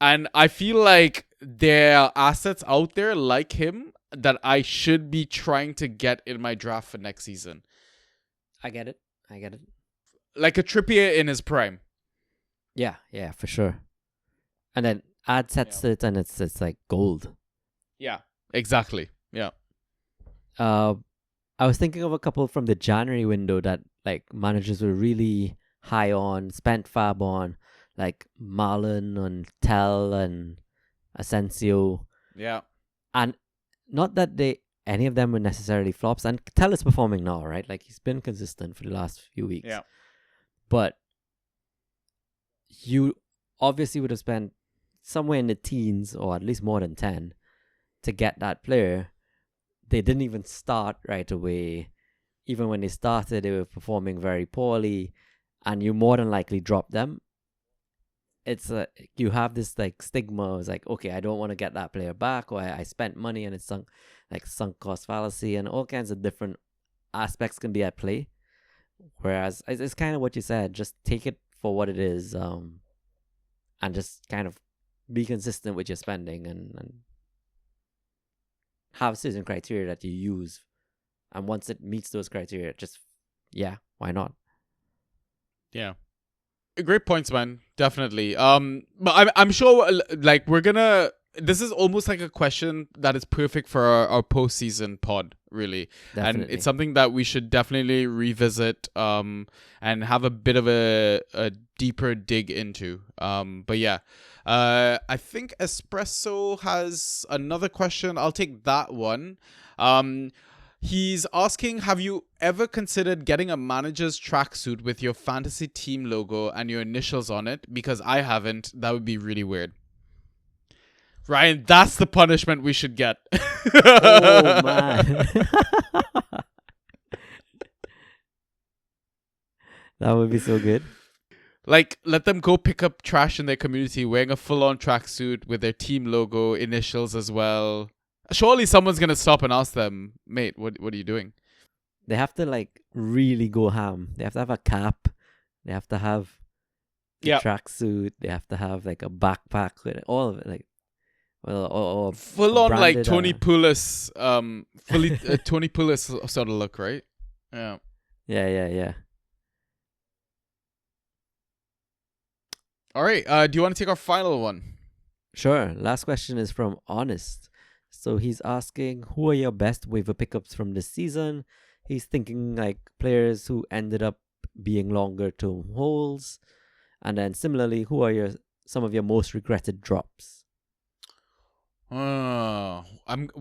And I feel like there are assets out there like him, that I should be trying to get in my draft for next season. I get it. Like a Trippier in his prime. Yeah, for sure. And then add sets to it, and it's like gold. Yeah, exactly. Yeah. I was thinking of a couple from the January window that like managers were really high on, spent fab on, like Marlon and Tell and Asensio. Yeah. And not that any of them were necessarily flops. And Tell is performing now, right? Like he's been consistent for the last few weeks. Yeah. But you obviously would have spent somewhere in the teens or at least more than 10 to get that player. They didn't even start right away. Even when they started, they were performing very poorly, and you more than likely drop them. It's you have this like stigma. It's like, okay, I don't want to get that player back, or I spent money and it's sunk cost fallacy, and all kinds of different aspects can be at play. Whereas it's kind of what you said. Just take it for what it is, and just kind of be consistent with your spending and have certain criteria that you use, and once it meets those criteria, just why not? Yeah, great points, man. Definitely. But I'm sure like we're gonna. This is almost like a question that is perfect for our postseason pod, really. Definitely. And it's something that we should definitely revisit and have a bit of a deeper dig into. But yeah, I think Espresso has another question. I'll take that one. He's asking, have you ever considered getting a manager's tracksuit with your fantasy team logo and your initials on it? Because I haven't. That would be really weird. Ryan, that's the punishment we should get. Oh, man. That would be so good. Like, let them go pick up trash in their community wearing a full-on tracksuit with their team logo, initials as well. Surely someone's going to stop and ask them, mate, what are you doing? They have to, like, really go ham. They have to have a cap. They have to have a tracksuit. They have to have, like, a backpack with all of it. Like, well, or full on branded, like Tony Pulis, Tony Pulis sort of look, right? Yeah. Yeah. All right. Do you want to take our final one? Sure. Last question is from Honest. So he's asking, who are your best waiver pickups from this season? He's thinking like players who ended up being longer term holds, and then similarly, who are some of your most regretted drops? We're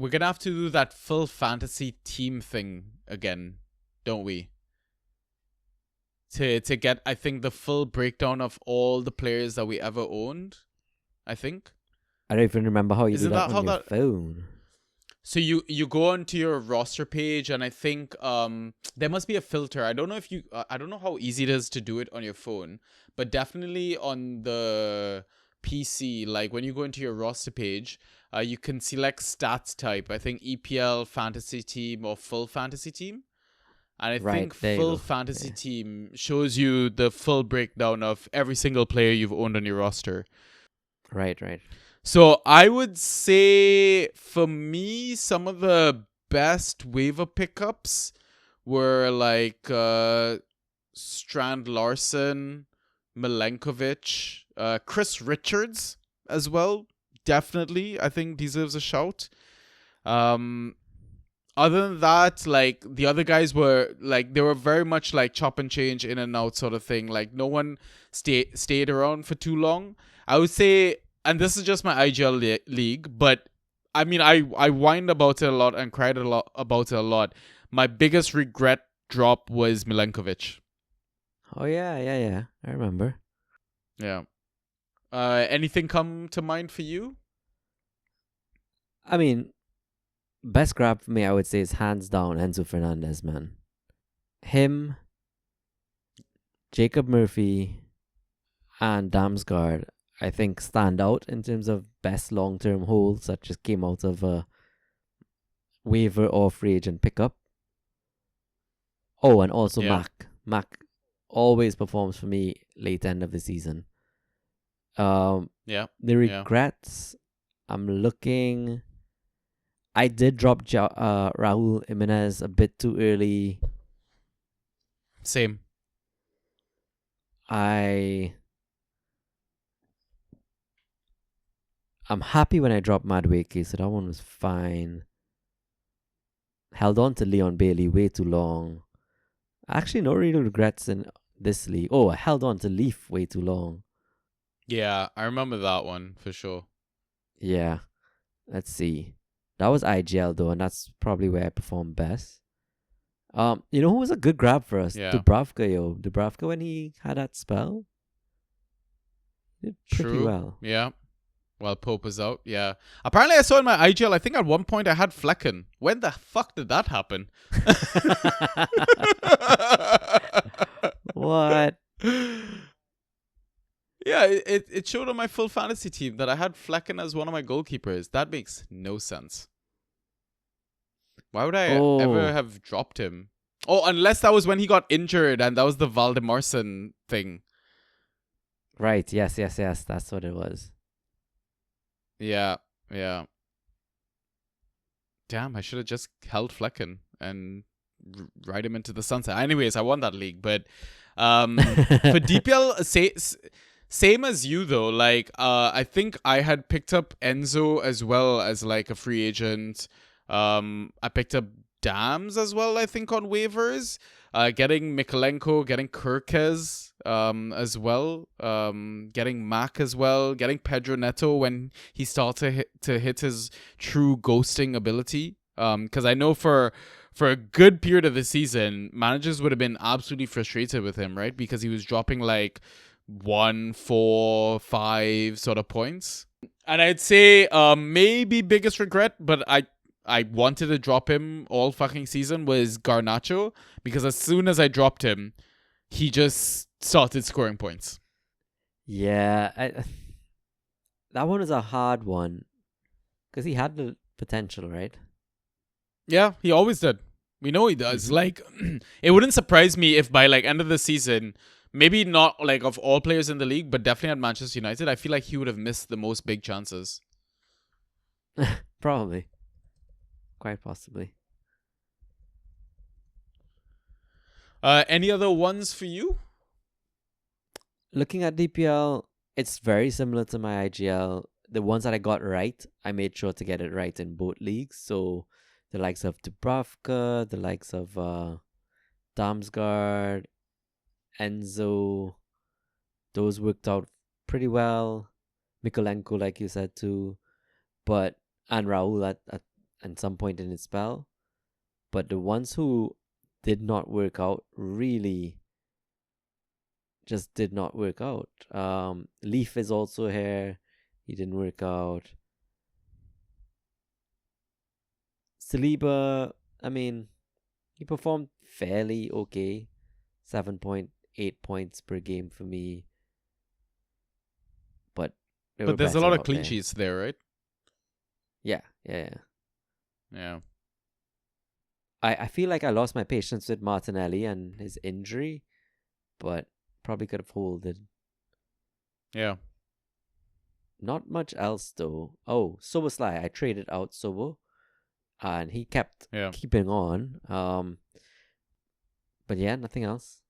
gonna have to do that full fantasy team thing again, don't we? To get, I think, the full breakdown of all the players that we ever owned. I think. I don't even remember how you Isn't do that that on how your phone. So you go onto your roster page, and I think there must be a filter. I don't know if I don't know how easy it is to do it on your phone, but definitely on the PC, like when you go into your roster page, you can select stats type. I think EPL, fantasy team, or full fantasy team. And I think full fantasy team shows you the full breakdown of every single player you've owned on your roster. Right. So I would say for me, some of the best waiver pickups were like Strand Larson, Milenkovic, Chris Richards as well. Definitely, I think deserves a shout. Other than that, like the other guys were like they were very much like chop and change, in and out sort of thing. Like no one stayed around for too long. I would say, and this is just my IGL league, but I mean I whined about it a lot and cried about it a lot. My biggest regret drop was Milenkovic. Oh yeah. I remember. Yeah. Anything come to mind for you? I mean, best grab for me, I would say, is hands down Enzo Fernandez, man. Him, Jacob Murphy, and Damsgaard, I think, stand out in terms of best long-term holds that just came out of a waiver or free agent pickup. Oh, and also Mac. Mac always performs for me late end of the season. The regrets, I'm looking. I did drop Raul Jimenez a bit too early. Same. I'm happy when I dropped Madueke, so that one was fine. Held on to Leon Bailey way too long. Actually, no real regrets in this league. Oh, I held on to Leaf way too long. Yeah, I remember that one for sure. Yeah. Let's see. That was IGL though, and that's probably where I performed best. You know who was a good grab for us? Yeah. Dubravka, yo. Dubravka, when he had that spell, did pretty True. well. Yeah. While Pope was out, yeah. Apparently, I saw in my IGL, I think at one point I had Flecken. When the fuck did that happen? What? Yeah, it showed on my full fantasy team that I had Flecken as one of my goalkeepers. That makes no sense. Why would I ever have dropped him? Oh, unless that was when he got injured and that was the Valdemarson thing. Right, yes. That's what it was. Yeah. Damn, I should have just held Flecken and ride him into the sunset. Anyways, I won that league, but for DPL, same as you though. Like, I think I had picked up Enzo as well as like a free agent. I picked up Dams as well, I think, on waivers. Getting Mikolenko, getting Kirkes as well, getting Mac as well, getting Pedro Neto when he started to hit his true ghosting ability. Because I know for a good period of the season, managers would have been absolutely frustrated with him, right? Because he was dropping like 1, 4, 5 sort of points. And I'd say maybe biggest regret, but I wanted to drop him all fucking season was Garnacho, because as soon as I dropped him, he just started scoring points. Yeah, that one was a hard one because he had the potential, right? Yeah, he always did. We know he does. Like, it wouldn't surprise me if by like end of the season, maybe not like of all players in the league, but definitely at Manchester United, I feel like he would have missed the most big chances. Probably. Quite possibly. Any other ones for you? Looking at DPL, it's very similar to my IGL. The ones that I got right, I made sure to get it right in both leagues. So the likes of Dubravka, the likes of Damsgaard, Enzo, those worked out pretty well. Mikolenko, like you said too, and Raul at some point in his spell. But the ones who did not work out really just did not work out. Leaf is also here. He didn't work out. Saliba, I mean, he performed fairly okay. 7.8 points per game for me. But there's a lot of clean sheets there, right? Yeah. Yeah. I feel like I lost my patience with Martinelli and his injury, but probably could have holded. Yeah. Not much else though. Oh, Soboslai, I traded out Sobo, and he kept keeping on. But yeah, nothing else.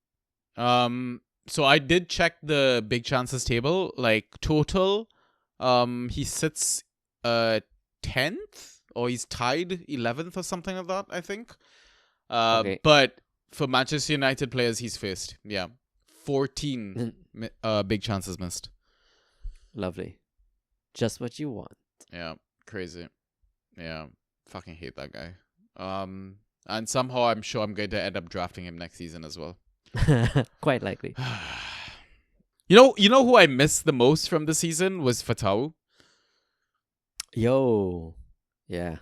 So I did check the big chances table. Like total, he sits 10th. Or he's tied 11th or something like that, I think. Okay. But for Manchester United players, he's first. Yeah. 14 big chances missed. Lovely. Just what you want. Yeah. Crazy. Yeah. Fucking hate that guy. And somehow I'm sure I'm going to end up drafting him next season as well. Quite likely. You know who I missed the most from the season was Fatau. Yo. Yeah.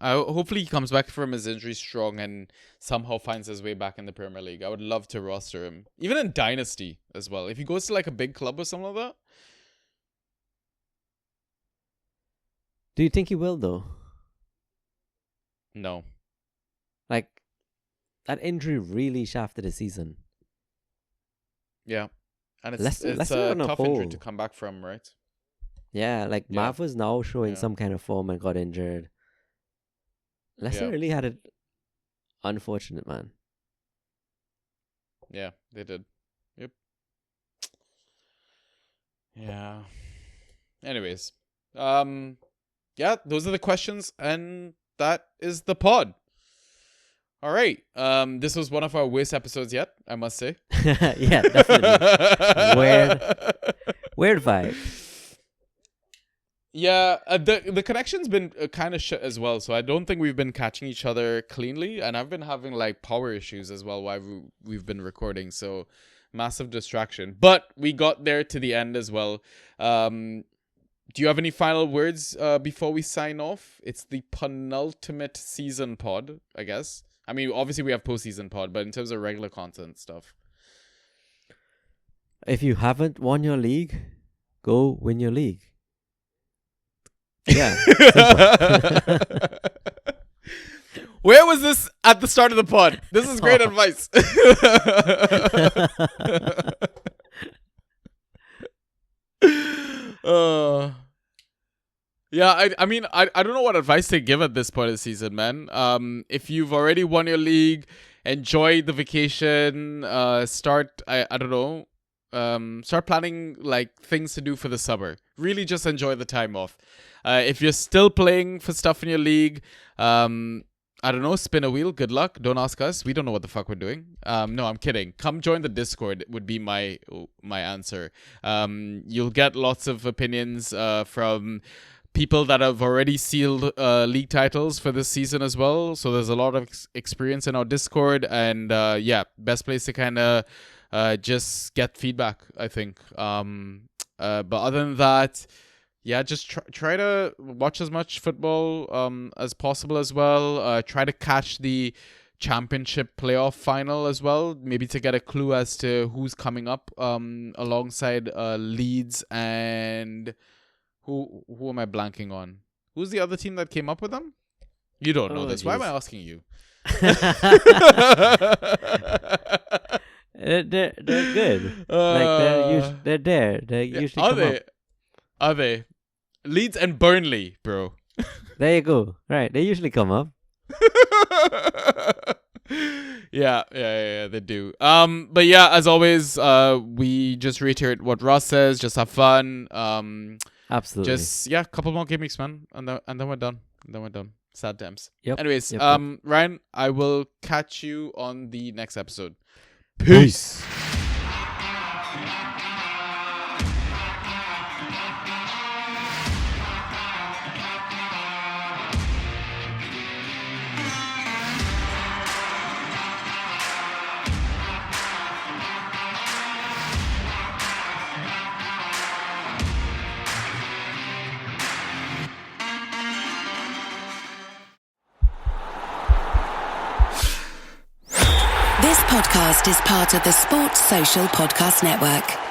Hopefully he comes back from his injury strong and somehow finds his way back in the Premier League. I would love to roster him, even in Dynasty as well. If he goes to like a big club or something like that. Do you think he will though? No. Like, that injury really shafted his season. Yeah, and it's Leicester a on a tough whole. injury to come back from, right? Yeah, like Marv was now showing some kind of form and got injured. Leicester really had it unfortunate, man. Yeah, they did. Yep. Yeah. Anyways, those are the questions, and that is the pod. All right. This was one of our worst episodes yet, I must say. Yeah, definitely. Weird vibe. Yeah, the connection's been kind of shit as well, so I don't think we've been catching each other cleanly, and I've been having like power issues as well while we've been recording, so massive distraction. But we got there to the end as well. Do you have any final words before we sign off? It's the penultimate season pod, I guess. I mean, obviously we have postseason pod, but in terms of regular content stuff. If you haven't won your league, go win your league. Yeah. Where was this at the start of the pod? This is great advice. Yeah, I mean, I don't know what advice to give at this point of the season, man. If you've already won your league, enjoy the vacation. Start, I don't know. Start planning like things to do for the summer. Really just enjoy the time off. If you're still playing for stuff in your league, I don't know, spin a wheel. Good luck. Don't ask us. We don't know what the fuck we're doing. No, I'm kidding. Come join the Discord would be my answer. You'll get lots of opinions from people that have already sealed league titles for this season as well. So there's a lot of experience in our Discord, and best place to kind of just get feedback, I think. But other than that, just try to watch as much football as possible as well. Try to catch the championship playoff final as well, maybe to get a clue as to who's coming up alongside Leeds and who am I blanking on? Who's the other team that came up with them? You don't know this. Geez. Why am I asking you? They're good. They're there. They usually come up. Are they? Leeds and Burnley, bro. There you go. Right, they usually come up. Yeah, they do. But yeah, as always, we just reiterate what Ross says. Just have fun. Absolutely. Just a couple more game weeks, man, and then we're done. Sad times. Yep. Anyways, Yep. Ryan, I will catch you on the next episode. Peace. This podcast is part of the Sports Social Podcast Network.